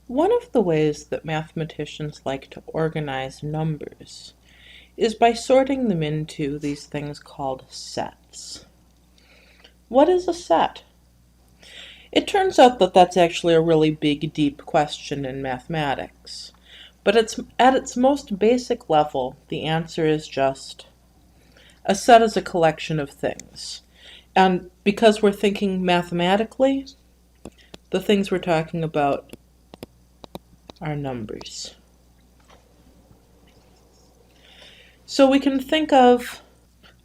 One of the ways that mathematicians like to organize numbers is by sorting them into these things called sets. What is a set? It turns out that that's actually a really big, deep question in mathematics. But at its most basic level, the answer is just a set is a collection of things. And because we're thinking mathematically, the things we're talking about are numbers. So we can think of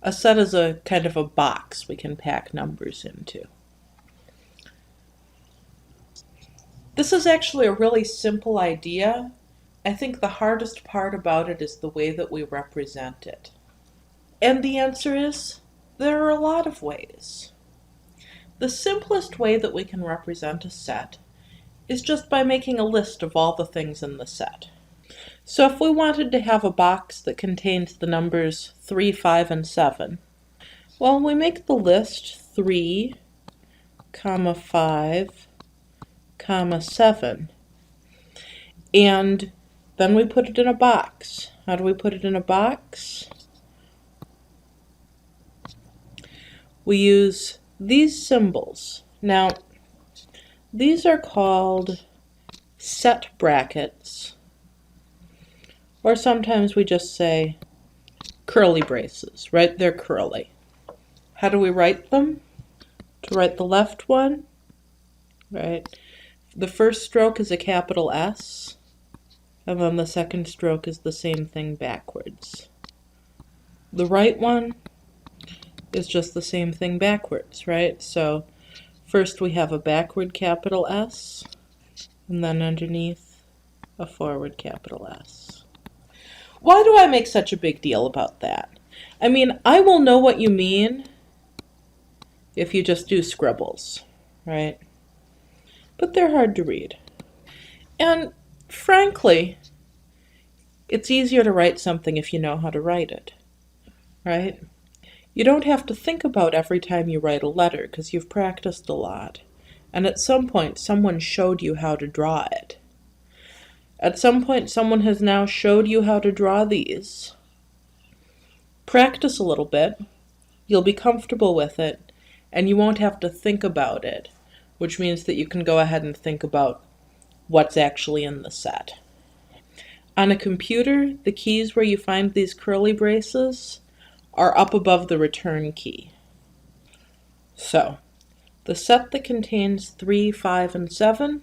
a set as a kind of a box we can pack numbers into. This is actually a really simple idea. I think the hardest part about it is the way that we represent it. And the answer is, there are a lot of ways. The simplest way that we can represent a set is just by making a list of all the things in the set. So if we wanted to have a box that contains the numbers 3, 5, and 7, well, we make the list 3, 5, 7, and then we put it in a box. How do we put it in a box? We use these symbols. Now, these are called set brackets, or sometimes we just say curly braces, right? They're curly. How do we write them? To write the left one, right? The first stroke is a capital S, and then the second stroke is the same thing backwards. The right one is just the same thing backwards, right? So first we have a backward capital S, and then underneath a forward capital S. Why do I make such a big deal about that? I mean, I will know what you mean if you just do scribbles, right? But they're hard to read. And frankly, it's easier to write something if you know how to write it, right? You don't have to think about every time you write a letter because you've practiced a lot. And at some point, someone showed you how to draw it. At some point, someone has now showed you how to draw these. Practice a little bit. You'll be comfortable with it, and you won't have to think about it, which means that you can go ahead and think about what's actually in the set. On a computer, the keys where you find these curly braces are up above the return key. So, the set that contains 3, 5, and 7,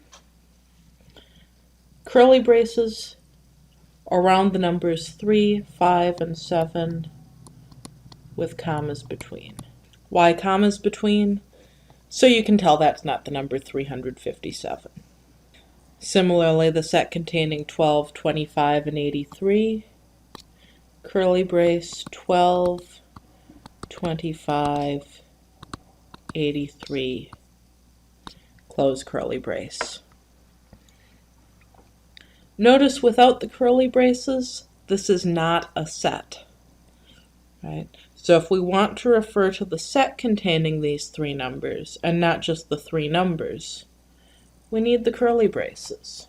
curly braces around the numbers 3, 5, and 7 with commas between. Why commas between? So you can tell that's not the number 357. Similarly, the set containing 12, 25, and 83, curly brace 12, 25, 83, close curly brace. Notice without the curly braces, this is not a set, right? So if we want to refer to the set containing these three numbers and not just the three numbers, we need the curly braces.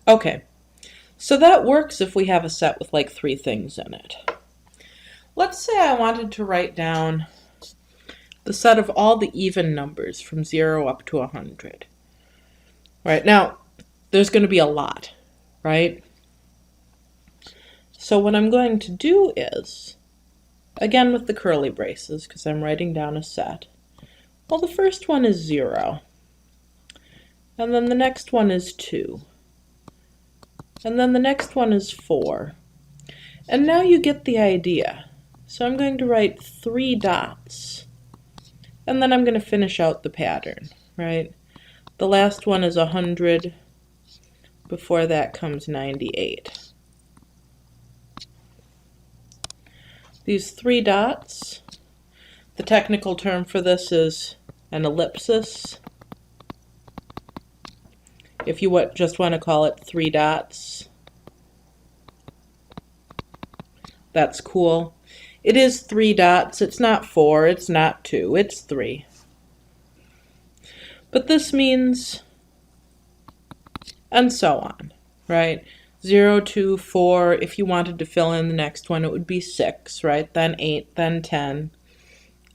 Okay, so that works if we have a set with like three things in it. Let's say I wanted to write down the set of all the even numbers from 0 up to 100. Right, now, there's going to be a lot, right? So what I'm going to do is, again with the curly braces, because I'm writing down a set, well, the first one is 0. And then the next one is 2. And then the next one is 4. And now you get the idea. So I'm going to write 3 dots. And then I'm going to finish out the pattern, right? The last one is 100. Before that comes 98. These 3 dots, the technical term for this is an ellipsis. If you just want to call it 3 dots, that's cool. It is 3 dots. It's not 4. It's not 2. It's 3. But this means, and so on, right? 0, 2, 4. If you wanted to fill in the next one, it would be 6, right? Then 8, then 10,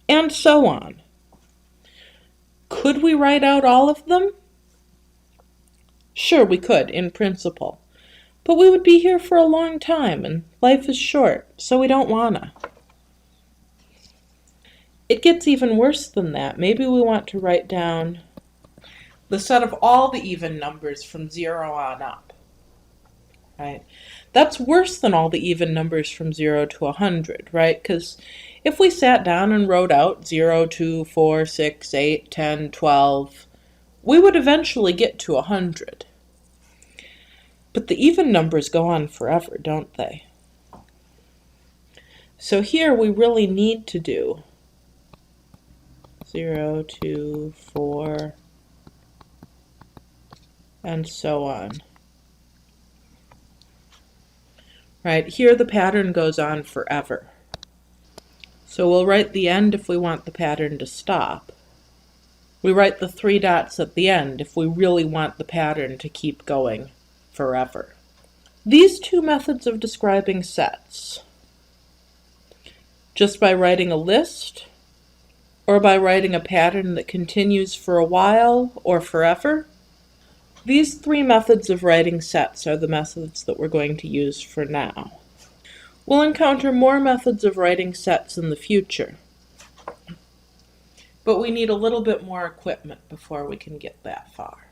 and so on. Could we write out all of them? Sure, we could, in principle. But we would be here for a long time, and life is short, so we don't wanna. It gets even worse than that. Maybe we want to write down the set of all the even numbers from 0 on up, right? That's worse than all the even numbers from 0 to 100, right? Because if we sat down and wrote out 0, 2, 4, 6, 8, 10, 12, we would eventually get to 100. But the even numbers go on forever, don't they? So here we really need to do 0, 2, 4, and so on. Right, here the pattern goes on forever. So we'll write the end if we want the pattern to stop. We write the 3 dots at the end if we really want the pattern to keep going forever. These two methods of describing sets, just by writing a list, or by writing a pattern that continues for a while or forever, these 3 methods of writing sets are the methods that we're going to use for now. We'll encounter more methods of writing sets in the future, but we need a little bit more equipment before we can get that far.